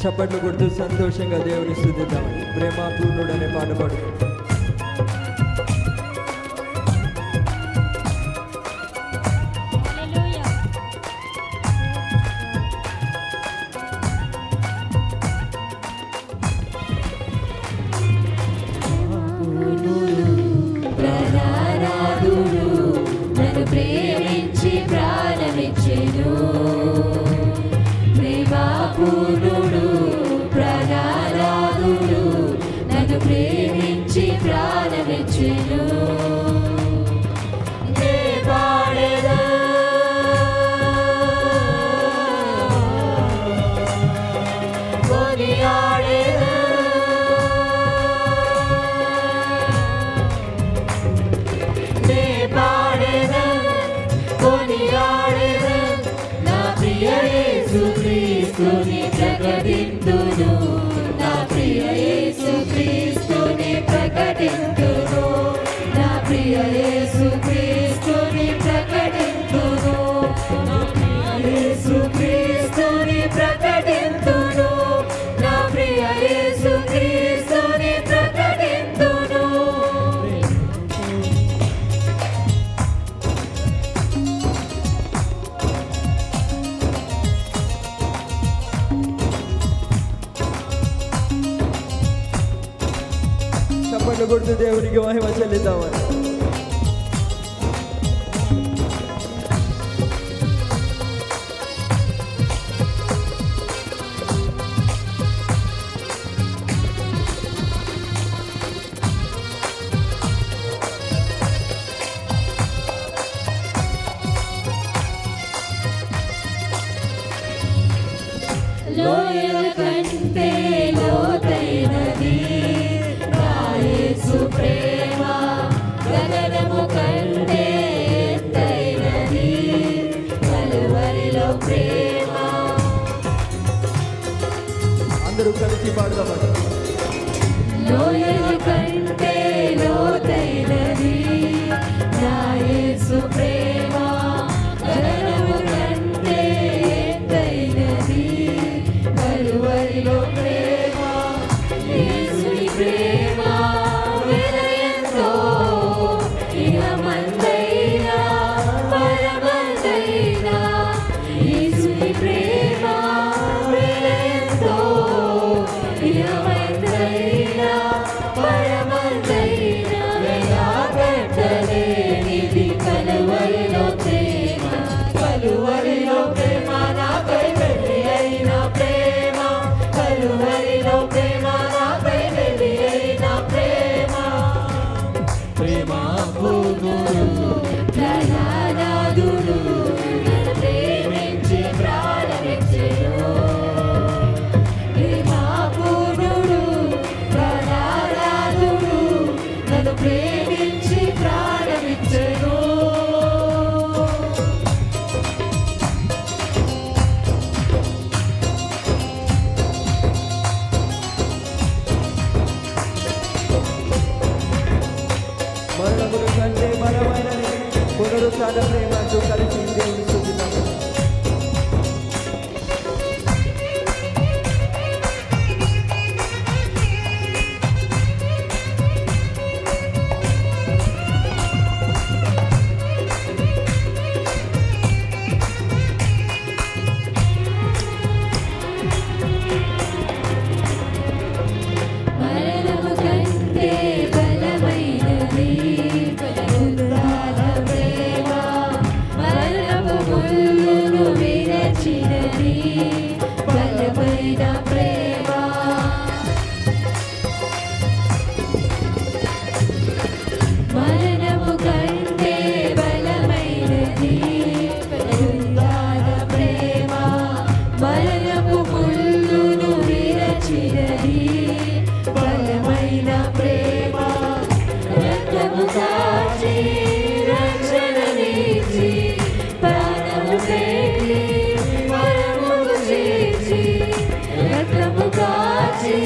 చప్పట్లు కొడుతూ సంతోషంగా దేవుని స్తుతిద్దామని ప్రేమ పూర్ణుడు అనే పాట పాడు. నన్ను ప్రేమించి ప్రాణమిచ్చెను పూర్ణుడు ప్రాణనాథుడు నన్ను ప్రేమించి ప్రాణమిచ్చెను నే పాడెదా కొనియాడెదా నే పాడెదా కొనియాడెదా నా ప్రియ యేసుక్రీస్తుని ప్రకటింతును నా ప్రియ యేసుక్రీస్తుని ప్రకటింతును నా ప్రియ యేసుక్రీస్తుని ప్రకటింతును నా ప్రియ యేసుక్రీస్తుని ప్రకటింతును నా ప్రియ యేసుక్రీస్తుని ప్రకటింతును చప్పట్లు కొడుతూ దేవునికి మహిమ చెల్లిద్దామని. లోయల కంటే లోతైనది యేసు ప్రేమ గగనము కంటే ఎత్తైనది కలువరిలో ప్రేమ అందరూ కలిసి పాడదామని. లోయల కంటే లోతైనది యేసు ప్రేమ గగనము కంటే ఎత్తైనది కలువరిలో ప్రేమ యేసుని ప్రేమ వినయంతో ఇహమందైనా పరమందైనా యేసుని ప్రేమ వినయంతో ఇహమందైనా పరమందైనా వెలకట్టలేనిది కలువరిలో ప్రేమ కలువరిలో ప్రేమ నాకై వెలి అయిన ప్రేమ కలువరిలో ప్రేమ నాకై వెలి అయిన ప్రేమ ప్రేమ పూర్ణుడు ప్రాణనాథుడు నన్ను ప్రేమించి ప్రాణమిచ్చెను ప్రేమ పూర్ణుడు ప్రాణనాథుడు నన్ను ప్రేమించి ప్రాణమిచ్చెను మరణముల కంటే బలమైనది పునరుత్థాన ప్రేమ అంటూ కలిసి దేవుని స్తుతిద్దామని. మరణము కంటే బలమైనది పునరుత్థాన ప్రేమ మరణపు ముళ్ళును విరచినది బలమైన ప్రేమ మరణము కంటే బలమైనది పునరుత్థాన ప్రేమ మరణపు ముళ్ళును విరచినది బలమైన ప్రేమ రక్తము కాచి రక్షణనిచ్చి ప్రాణము పెట్టి మరణము చేర్చి రక్తము కాచి